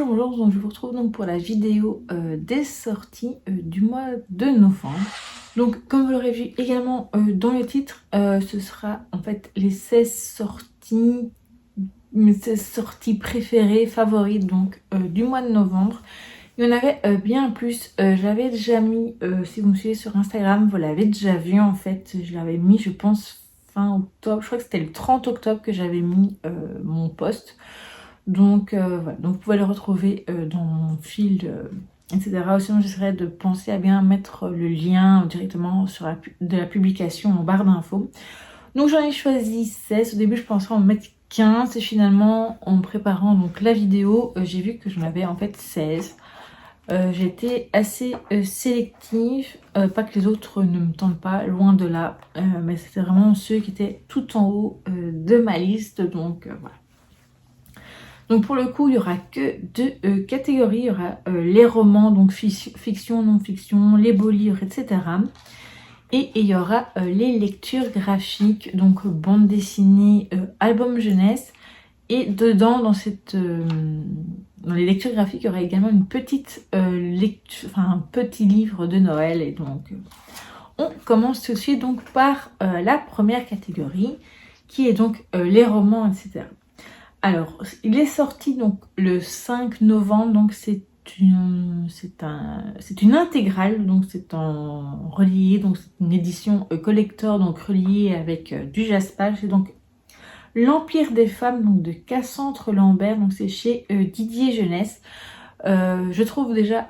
bonjour, donc je vous retrouve donc pour la vidéo des sorties du mois de novembre. Donc comme vous l'aurez vu également dans le titre, ce sera en fait les 16 sorties, mes 16 sorties préférées, favorites donc du mois de novembre. Il y en avait bien plus, je l'avais déjà mis, si vous me suivez sur Instagram, vous l'avez déjà vu en fait, je l'avais mis je pense fin octobre, je crois que c'était le 30 octobre que j'avais mis mon post. Donc voilà, donc vous pouvez le retrouver dans mon fil, etc. Sinon j'essaierai de penser à bien mettre le lien directement sur de la publication en barre d'infos. Donc j'en ai choisi 16, au début je pensais en mettre 15 et finalement en préparant donc la vidéo, j'ai vu que j'en avais en fait 16. J'étais assez sélective, pas que les autres ne me tentent pas, loin de là, mais c'était vraiment ceux qui étaient tout en haut de ma liste, donc voilà. Donc pour le coup, il n'y aura que deux catégories. Il y aura les romans, donc fiction, non-fiction, les beaux livres, etc. Et il y aura les lectures graphiques, donc bande dessinée, album jeunesse. Et dedans, dans les lectures graphiques, il y aura également une petite lecture, enfin un petit livre de Noël. Et donc, on commence tout de suite donc par la première catégorie, qui est donc les romans, etc. Alors, il est sorti donc le 5 novembre, donc c'est une intégrale, donc c'est en relié, donc c'est une édition collector, donc reliée avec du jaspage. C'est donc L'Empire des femmes, donc de Cassandre Lambert, donc c'est chez Didier Jeunesse. Je trouve déjà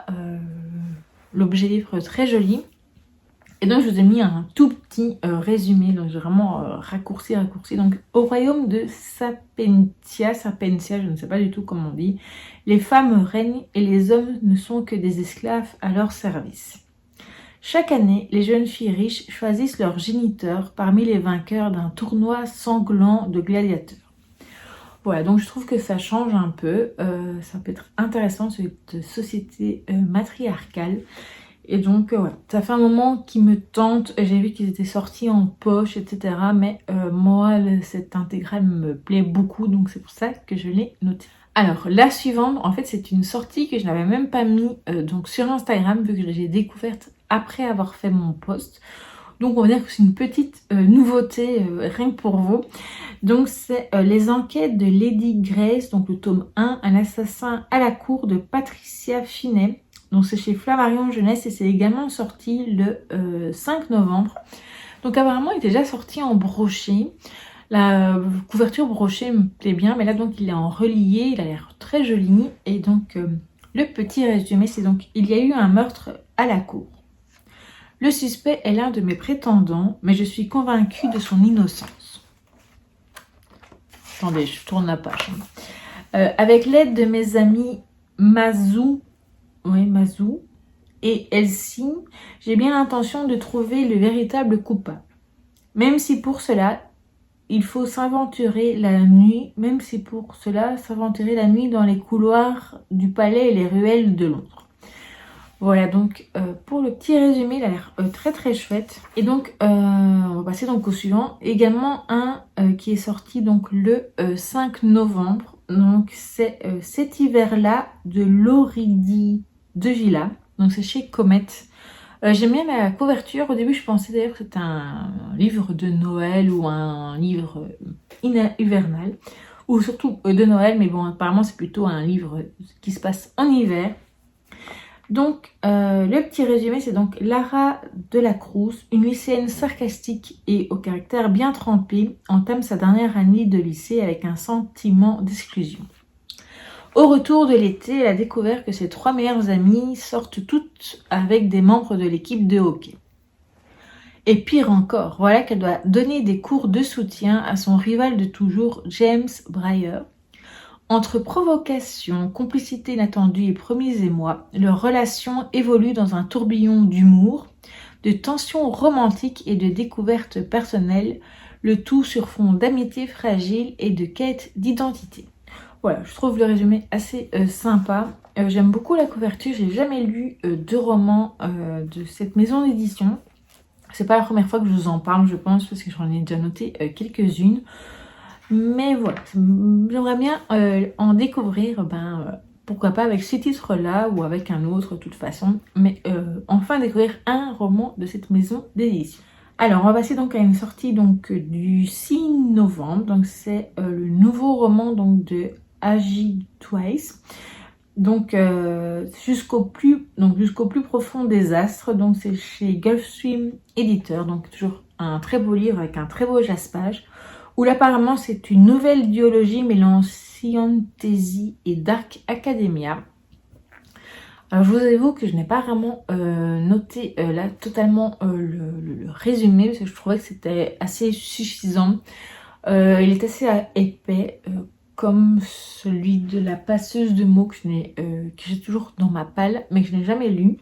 l'objet livre très joli. Et donc je vous ai mis un tout petit résumé, donc j'ai vraiment raccourci. Donc au royaume de Sapentia, je ne sais pas du tout comment on dit, les femmes règnent et les hommes ne sont que des esclaves à leur service. Chaque année, les jeunes filles riches choisissent leur géniteur parmi les vainqueurs d'un tournoi sanglant de gladiateurs. Voilà, donc je trouve que ça change un peu, ça peut être intéressant cette société matriarcale. Et donc, ouais, ça fait un moment qu'ils me tentent. J'ai vu qu'ils étaient sortis en poche, etc. Mais moi, cette intégrale me plaît beaucoup. Donc, c'est pour ça que je l'ai notée. Alors, la suivante, en fait, c'est une sortie que je n'avais même pas mis donc sur Instagram, vu que j'ai découverte après avoir fait mon post. Donc, on va dire que c'est une petite nouveauté, rien que pour vous. Donc, c'est les enquêtes de Lady Grace, donc le tome 1, un assassin à la cour de Patricia Finet. Donc c'est chez Flammarion Jeunesse et c'est également sorti le 5 novembre. Donc apparemment il est déjà sorti en broché. La couverture brochée me plaît bien, mais là donc il est en relié, il a l'air très joli. Et donc le petit résumé, c'est donc il y a eu un meurtre à la cour. Le suspect est l'un de mes prétendants, mais je suis convaincue de son innocence. Attendez, je tourne la page. Avec l'aide de mes amis Mazou et Elsie, j'ai bien l'intention de trouver le véritable coupable. Même si pour cela, il faut s'aventurer la nuit, dans les couloirs du palais et les ruelles de Londres. Voilà donc pour le petit résumé, il a l'air très très chouette. Et donc on va passer donc au suivant. Également un qui est sorti donc le 5 novembre. Donc c'est Cet hiver-là de Lauridi de Villa. Donc c'est chez Comet. J'aime bien la couverture. Au début je pensais d'ailleurs que c'était un livre de Noël ou un livre hivernal. Ou surtout de Noël, mais bon apparemment c'est plutôt un livre qui se passe en hiver. Donc le petit résumé, c'est donc Lara Delacruz, une lycéenne sarcastique et au caractère bien trempé, entame sa dernière année de lycée avec un sentiment d'exclusion. Au retour de l'été, elle a découvert que ses 3 meilleures amies sortent toutes avec des membres de l'équipe de hockey. Et pire encore, voilà qu'elle doit donner des cours de soutien à son rival de toujours, James Breyer. Entre provocation, complicité inattendue et premiers émois, leur relation évolue dans un tourbillon d'humour, de tensions romantiques et de découvertes personnelles, le tout sur fond d'amitié fragile et de quête d'identité. Voilà, je trouve le résumé assez sympa. J'aime beaucoup la couverture, j'ai jamais lu de roman de cette maison d'édition. C'est pas la première fois que je vous en parle, je pense, parce que j'en ai déjà noté quelques-unes. Mais voilà, j'aimerais bien en découvrir pourquoi pas avec ce titre-là ou avec un autre de toute façon, mais enfin découvrir un roman de cette maison d'édition. Alors, on va passer donc à une sortie donc du 6 novembre. Donc, c'est le nouveau roman donc de Agi Twice. Donc, jusqu'au plus profond des astres. Donc, c'est chez Gulfstream Éditeur. Donc, toujours un très beau livre avec un très beau jaspage. Où là, apparemment, c'est une nouvelle duologie mêlant Fantasy et Dark Academia. Alors je vous avoue que je n'ai pas vraiment noté là totalement le résumé parce que je trouvais que c'était assez suffisant. Il est assez épais comme celui de la passeuse de mots que j'ai toujours dans ma palle mais que je n'ai jamais lu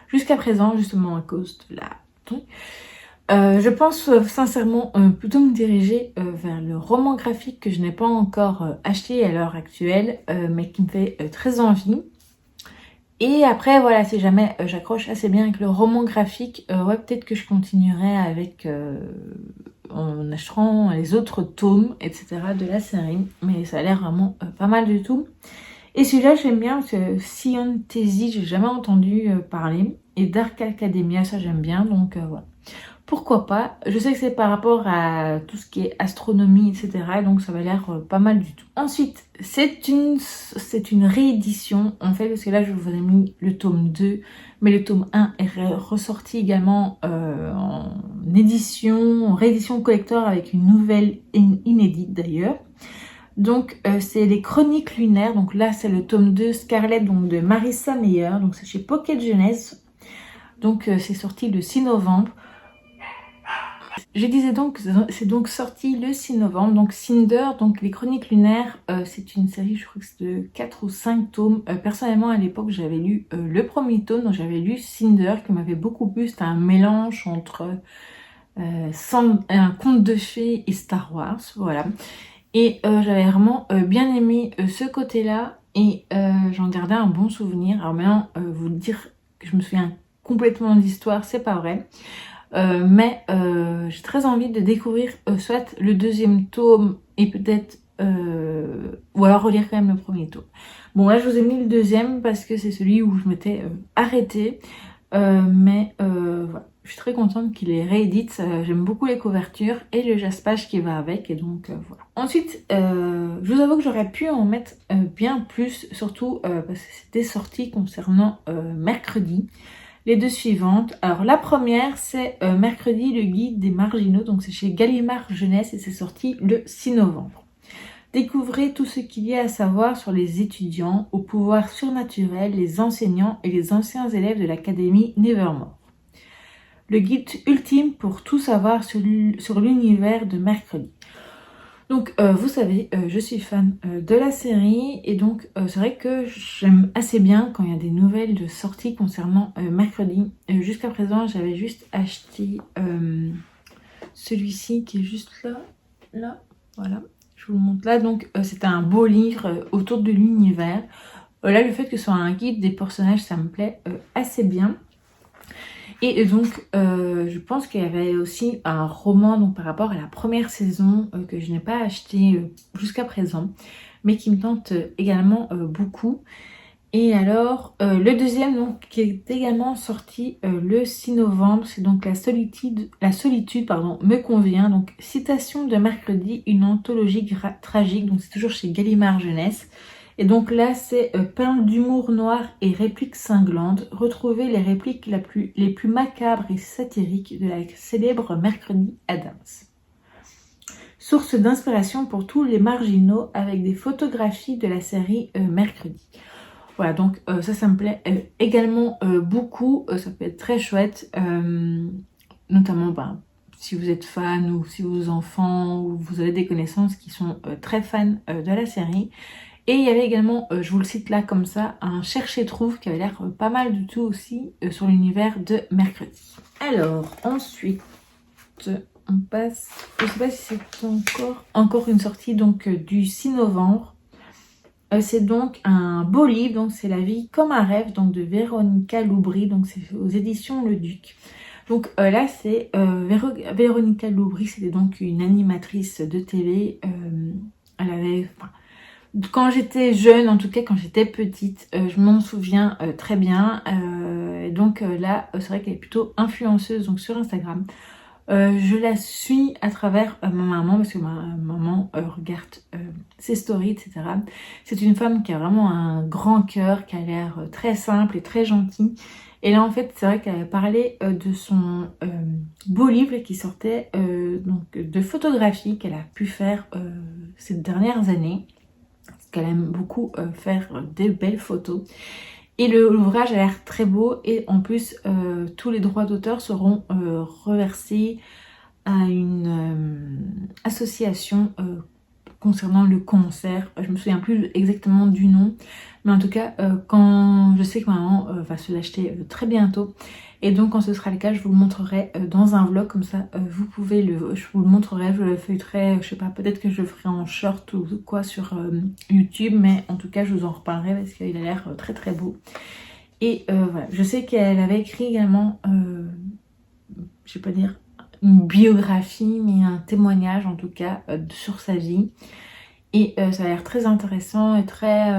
jusqu'à présent justement à cause de la truc. Je pense sincèrement plutôt me diriger vers le roman graphique que je n'ai pas encore acheté à l'heure actuelle mais qui me fait très envie. Et après, voilà, si jamais j'accroche assez bien avec le roman graphique, ouais, peut-être que je continuerai avec en achetant les autres tomes, etc. de la série. Mais ça a l'air vraiment pas mal du tout. Et celui-là, j'aime bien parce que Fantasy, j'ai jamais entendu parler. Et Dark Academia, ça j'aime bien, donc voilà. Pourquoi pas? Je sais que c'est par rapport à tout ce qui est astronomie, etc. Donc ça va l'air pas mal du tout. Ensuite, c'est une réédition, en fait, parce que là, je vous ai mis le tome 2, mais le tome 1 est ressorti également en réédition collector avec une nouvelle inédite d'ailleurs. Donc c'est les Chroniques lunaires. Donc là, c'est le tome 2 Scarlet donc de Marissa Meyer. Donc c'est chez Pocket Jeunesse. Donc c'est sorti le 6 novembre. Je disais donc, c'est donc sorti le 6 novembre, donc Cinder, donc les Chroniques lunaires, c'est une série, je crois que c'est de 4 ou 5 tomes. Personnellement, à l'époque, j'avais lu le premier tome, donc j'avais lu Cinder, qui m'avait beaucoup plu. C'était un mélange entre un conte de fées et Star Wars, voilà. Et j'avais vraiment bien aimé ce côté-là, et j'en gardais un bon souvenir. Alors maintenant, vous dire que je me souviens complètement de l'histoire, c'est pas vrai. Mais j'ai très envie de découvrir soit le deuxième tome et peut-être ou alors relire quand même le premier tome. Bon là je vous ai mis le deuxième parce que c'est celui où je m'étais arrêtée, mais voilà, je suis très contente qu'il est réédite. J'aime beaucoup les couvertures et le jaspage qui va avec, et donc voilà. Ensuite je vous avoue que j'aurais pu en mettre bien plus, surtout parce que c'était sorti concernant mercredi. Les deux suivantes. Alors la première, c'est mercredi, le guide des marginaux. Donc c'est chez Gallimard Jeunesse et c'est sorti le 6 novembre. Découvrez tout ce qu'il y a à savoir sur les étudiants, au pouvoir surnaturel, les enseignants et les anciens élèves de l'académie Nevermore. Le guide ultime pour tout savoir sur l'univers de mercredi. Donc vous savez, je suis fan de la série, et donc c'est vrai que j'aime assez bien quand il y a des nouvelles de sortie concernant mercredi. Jusqu'à présent, j'avais juste acheté celui-ci qui est juste là, voilà, je vous le montre là. Donc c'était un beau livre autour de l'univers. Là, le fait que ce soit un guide des personnages, ça me plaît assez bien. Et donc, je pense qu'il y avait aussi un roman donc, par rapport à la première saison que je n'ai pas acheté jusqu'à présent, mais qui me tente également beaucoup. Et alors, le deuxième donc, qui est également sorti le 6 novembre, c'est donc La solitude me convient. Donc, citation de mercredi, une anthologie tragique. Donc, c'est toujours chez Gallimard Jeunesse. Et donc là, c'est perles d'humour noir et répliques cinglantes. Retrouvez les répliques les plus macabres et satiriques de la célèbre Mercredi Adams. Source d'inspiration pour tous les marginaux avec des photographies de la série Mercredi. Voilà, donc ça me plaît également beaucoup. Ça peut être très chouette, notamment si vous êtes fan ou si vos enfants ou vous avez des connaissances qui sont très fans de la série. Et il y avait également, je vous le cite là comme ça, un chercher-trouve qui avait l'air pas mal du tout aussi sur l'univers de mercredi. Alors, ensuite, on passe, je sais pas si c'est encore une sortie donc du 6 novembre. C'est donc un beau livre, donc c'est La vie comme un rêve, donc de Véronica Loubry, donc c'est aux éditions Le Duc. Donc là c'est Véronica Loubry, c'était donc une animatrice de télé. Elle avait Quand j'étais jeune, en tout cas quand j'étais petite, je m'en souviens très bien. Donc là, c'est vrai qu'elle est plutôt influenceuse donc sur Instagram. Je la suis à travers ma maman parce que ma maman regarde ses stories, etc. C'est une femme qui a vraiment un grand cœur, qui a l'air très simple et très gentille. Et là, en fait, c'est vrai qu'elle a parlé de son beau livre qui sortait donc de photographie qu'elle a pu faire ces dernières années. Parce qu'elle aime beaucoup faire des belles photos. Et l'ouvrage a l'air très beau et en plus tous les droits d'auteur seront reversés à une association concernant le cancer. Je me souviens plus exactement du nom, mais en tout cas quand je sais que maman va se l'acheter très bientôt. Et donc quand ce sera le cas, je vous le montrerai dans un vlog, comme ça vous pouvez je vous le montrerai, je le feuilleterai, je sais pas, peut-être que je le ferai en short ou quoi sur YouTube, mais en tout cas je vous en reparlerai parce qu'il a l'air très très beau. Et voilà, je sais qu'elle avait écrit également, je vais pas dire une biographie, mais un témoignage en tout cas sur sa vie. Et ça a l'air très intéressant et très...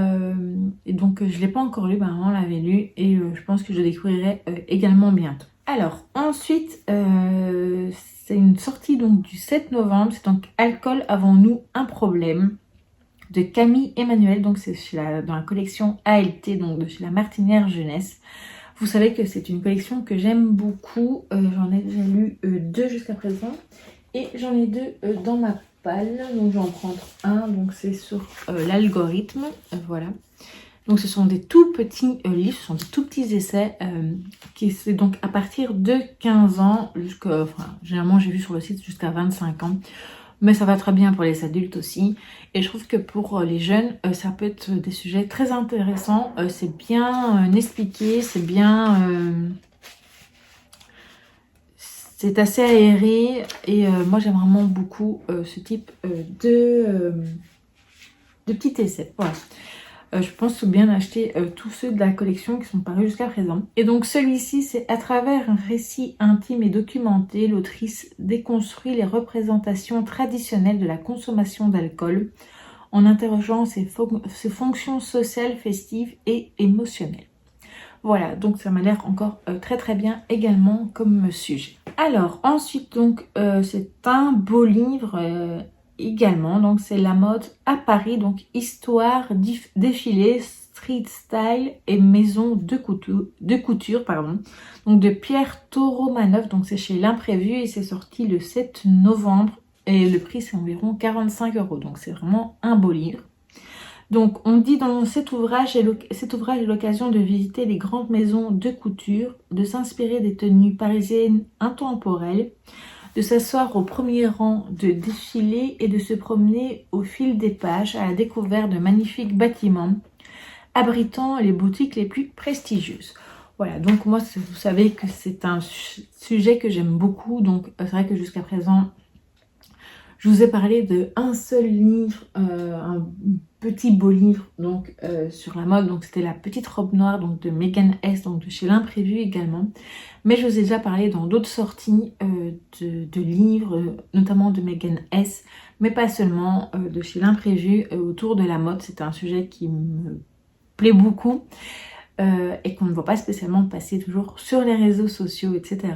et donc je ne l'ai pas encore lu, ma maman l'avait lu et je pense que je le découvrirai également bientôt. Alors ensuite, c'est une sortie donc du 7 novembre, c'est donc Alcool, avons-nous un problème de Camille Emmanuel, donc c'est dans la collection ALT, donc de chez la Martinière Jeunesse. Vous savez que c'est une collection que j'aime beaucoup, j'en ai déjà lu 2 jusqu'à présent et j'en ai 2 dans ma palle, donc je vais en prendre un, donc c'est sur l'algorithme, voilà. Donc ce sont des tout petits livres, ce sont des tout petits essais qui c'est donc à partir de 15 ans jusqu'à, enfin généralement j'ai vu sur le site jusqu'à 25 ans. Mais ça va très bien pour les adultes aussi. Et je trouve que pour les jeunes, ça peut être des sujets très intéressants. C'est bien expliqué, c'est bien... c'est assez aéré. Et moi, j'aime vraiment beaucoup ce type de petits essais. Voilà. Je pense bien acheter tous ceux de la collection qui sont parus jusqu'à présent. Et donc celui-ci, c'est à travers un récit intime et documenté, l'autrice déconstruit les représentations traditionnelles de la consommation d'alcool en interrogeant ses fonctions sociales, festives et émotionnelles. Voilà, donc ça m'a l'air encore très très bien également comme sujet. Alors ensuite, donc c'est un beau livre également, donc c'est la mode à Paris, donc histoire, défilé, street style et maison de couture, pardon. Donc de Pierre Taureau-Manœuvre, donc c'est chez L'Imprévu et c'est sorti le 7 novembre et le prix c'est environ 45 €, donc c'est vraiment un beau livre. Donc on dit dans cet ouvrage est l'occasion de visiter les grandes maisons de couture, de s'inspirer des tenues parisiennes intemporelles, de s'asseoir au premier rang de défilé et de se promener au fil des pages à la découverte de magnifiques bâtiments abritant les boutiques les plus prestigieuses. Voilà, donc moi vous savez que c'est un sujet que j'aime beaucoup, donc c'est vrai que jusqu'à présent je vous ai parlé de un seul livre, un petit beau livre donc sur la mode, donc c'était La Petite Robe Noire donc de Megan S, donc de chez L'Imprévu également. Mais je vous ai déjà parlé dans d'autres sorties de livres, notamment de Megan S, mais pas seulement, de chez L'Imprévu autour de la mode. C'est un sujet qui me plaît beaucoup et qu'on ne voit pas spécialement passer toujours sur les réseaux sociaux, etc.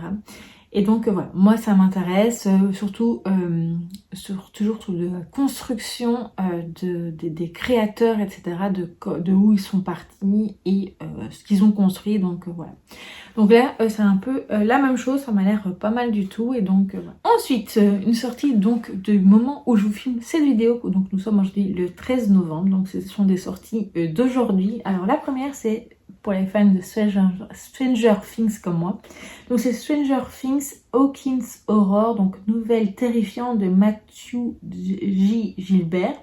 Et donc voilà, moi ça m'intéresse, surtout toujours de la construction des créateurs, etc., de où ils sont partis et ce qu'ils ont construit, donc voilà. Donc là c'est un peu la même chose, ça m'a l'air pas mal du tout, et donc voilà. Ensuite, une sortie donc du moment où je vous filme cette vidéo, donc nous sommes aujourd'hui le 13 novembre, donc ce sont des sorties d'aujourd'hui. Alors la première c'est pour les fans de Stranger Things comme moi. Donc c'est Stranger Things Hawkins Horror, donc nouvelle terrifiante de Matthew J. Gilbert.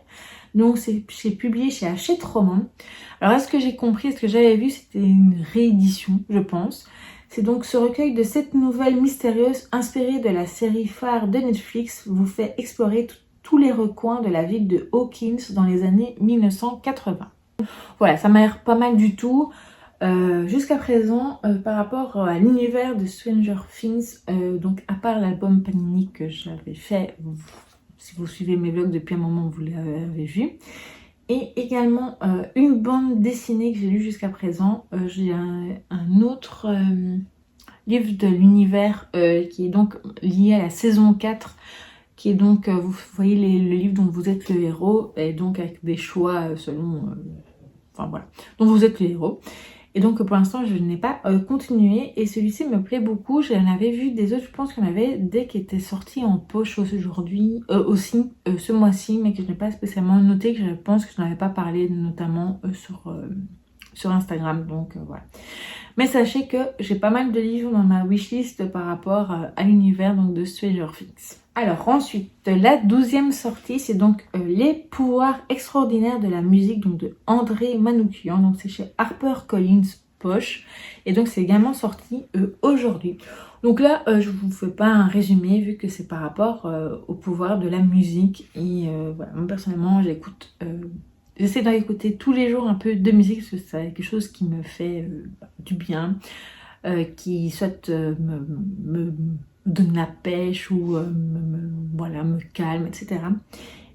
Donc c'est publié chez Hachette Roman. Alors à ce que j'ai compris, ce que j'avais vu, c'était une réédition, je pense. C'est donc ce recueil de 7 nouvelles mystérieuses inspirées de la série phare de Netflix vous fait explorer tous les recoins de la ville de Hawkins dans les années 1980. Voilà, ça m'a l'air pas mal du tout. Jusqu'à présent, par rapport à l'univers de Stranger Things, donc à part l'album Panini que j'avais fait, si vous suivez mes vlogs depuis un moment, vous l'avez vu. Et également une bande dessinée que j'ai lue jusqu'à présent. J'ai un autre livre de l'univers qui est donc lié à la saison 4, qui est donc, vous voyez le livre dont vous êtes le héros, et donc avec des choix selon... enfin voilà, dont vous êtes le héros. Et donc pour l'instant je n'ai pas continué, et celui-ci me plaît beaucoup. J'en avais vu des autres, je pense qu'il y en avait des qui étaient sortis en poche aujourd'hui, aussi ce mois-ci, mais que je n'ai pas spécialement noté, que je pense que je n'avais pas parlé notamment sur Instagram, donc voilà. Mais sachez que j'ai pas mal de livres dans ma wishlist par rapport à l'univers donc de Stranger Things. Alors ensuite, la 12e sortie, c'est donc Les pouvoirs extraordinaires de la musique, donc de André Manoukian. Donc c'est chez HarperCollins Poche. Et donc c'est également sorti aujourd'hui. Donc là, je vous fais pas un résumé vu que c'est par rapport au pouvoir de la musique. Et voilà, moi personnellement, j'écoute... J'essaie d'écouter tous les jours un peu de musique parce que c'est quelque chose qui me fait du bien, qui soit me donne la pêche ou voilà, me calme, etc.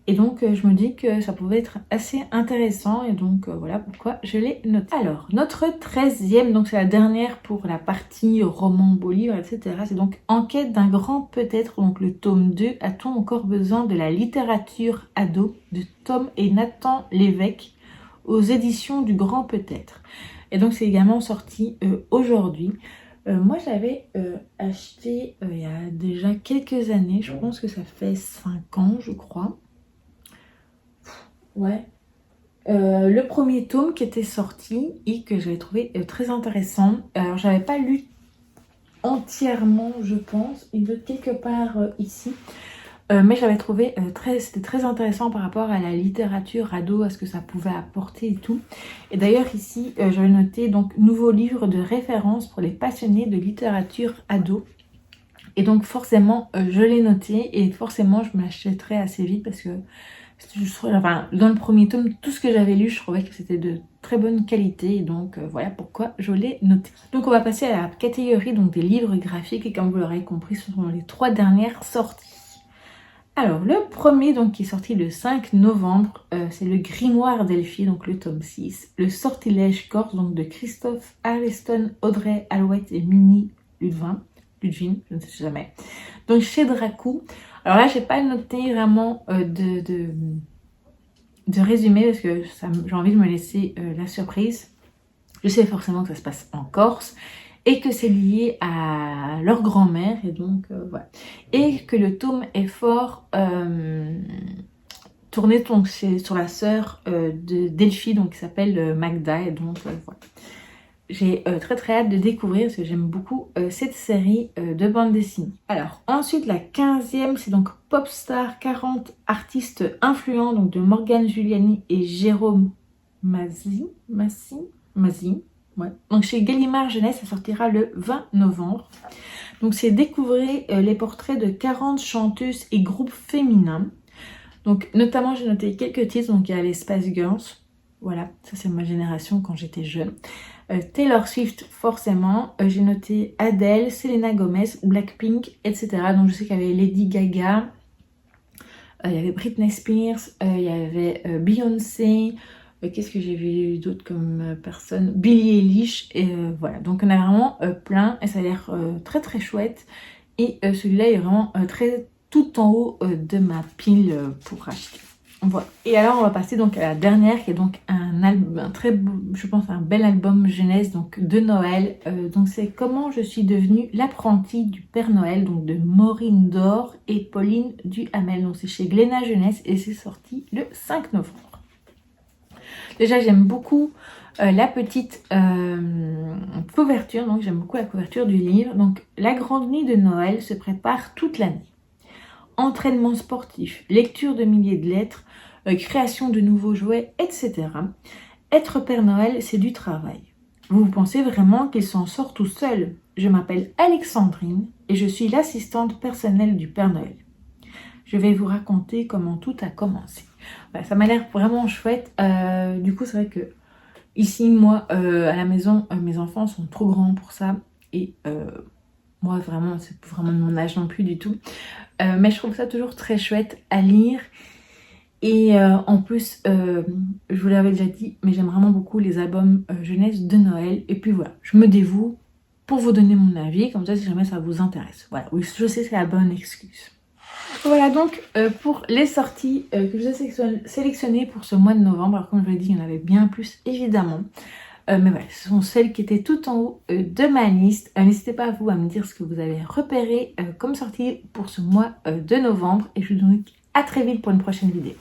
Et donc je me dis que ça pouvait être assez intéressant, et donc voilà pourquoi je l'ai noté. Alors notre 13e, donc c'est la dernière pour la partie roman, beau livre, etc. C'est donc Enquête d'un grand peut-être, donc le tome 2. A-t-on encore besoin de la littérature ado de Tom et Nathan Lévesque aux éditions du Grand Peut-être. Et donc c'est également sorti aujourd'hui. Moi j'avais acheté il y a déjà quelques années, je pense que ça fait 5 ans je crois. Ouais. Le premier tome qui était sorti et que j'avais trouvé très intéressant. Alors j'avais pas lu entièrement je pense, il doit être quelque part ici. Mais j'avais trouvé c'était très intéressant par rapport à la littérature ado, à ce que ça pouvait apporter et tout. Et d'ailleurs ici j'avais noté donc nouveau livre de référence pour les passionnés de littérature ado. Et donc forcément je l'ai noté, et forcément je me l'achèterai assez vite parce que enfin, dans le premier tome, tout ce que j'avais lu, je trouvais que c'était de très bonne qualité, et donc voilà pourquoi je l'ai noté. Donc on va passer à la catégorie donc des livres graphiques, et comme vous l'aurez compris, ce sont les 3 dernières sorties. Alors le premier donc qui est sorti le 5 novembre, c'est le Grimoire d'Elphie, donc le tome 6. Le Sortilège Corse, donc de Christophe Arleston, Audrey Alouette et Minnie Ludvin, je ne sais jamais. Donc chez Dracou. Alors là, j'ai pas noté vraiment de résumé parce que j'ai envie de me laisser la surprise. Je sais forcément que ça se passe en Corse et que c'est lié à leur grand-mère, et donc voilà. Et que le tome est fort tourné donc, sur la sœur de Delphi, donc qui s'appelle Magda, et donc voilà. J'ai très hâte de découvrir parce que j'aime beaucoup cette série de bande dessinée. Alors ensuite la 15e, c'est donc Popstar 40 artistes influents, donc de Morgane Giuliani et Jérôme Mazzi. Ouais. Donc chez Gallimard Jeunesse, ça sortira le 20 novembre. Donc c'est découvrir les portraits de 40 chanteuses et groupes féminins. Donc notamment j'ai noté quelques titres, donc il y a les Spice Girls. Voilà, ça c'est ma génération quand j'étais jeune. Taylor Swift forcément, j'ai noté Adele, Selena Gomez, Blackpink, etc. Donc je sais qu'il y avait Lady Gaga, il y avait Britney Spears, il y avait Beyoncé, qu'est-ce que j'ai vu d'autre comme personne, Billie Eilish, et voilà. Donc on a vraiment plein, et ça a l'air très chouette, et celui-là est vraiment tout en haut de ma pile pour acheter. Voilà. Et alors on va passer donc à la dernière, qui est donc un très beau, je pense un bel album jeunesse donc de Noël. Donc c'est Comment je suis devenue l'apprentie du Père Noël, donc de Maureen Dore et Pauline Duhamel. Donc c'est chez Glénat Jeunesse et c'est sorti le 5 novembre. Déjà j'aime beaucoup la petite couverture, donc j'aime beaucoup la couverture du livre. Donc la grande nuit de Noël se prépare toute l'année. Entraînement sportif, lecture de milliers de lettres, création de nouveaux jouets, etc. Être Père Noël, c'est du travail. Vous pensez vraiment qu'il s'en sort tout seul? Je m'appelle Alexandrine et je suis l'assistante personnelle du Père Noël. Je vais vous raconter comment tout a commencé. Voilà, ça m'a l'air vraiment chouette. Du coup, c'est vrai que ici, moi, à la maison, mes enfants sont trop grands pour ça. Et moi, vraiment, c'est vraiment de mon âge non plus du tout. Mais je trouve ça toujours très chouette à lire. Et en plus, je vous l'avais déjà dit, mais j'aime vraiment beaucoup les albums jeunesse de Noël. Et puis voilà, je me dévoue pour vous donner mon avis, comme ça si jamais ça vous intéresse. Voilà, oui, je sais, c'est la bonne excuse. Voilà donc pour les sorties que je vous ai sélectionnées pour ce mois de novembre. Alors comme je vous l'ai dit, il y en avait bien plus évidemment. Mais voilà, ce sont celles qui étaient tout en haut de ma liste. N'hésitez pas à me dire ce que vous avez repéré comme sortie pour ce mois de novembre. Et je vous dis à très vite pour une prochaine vidéo.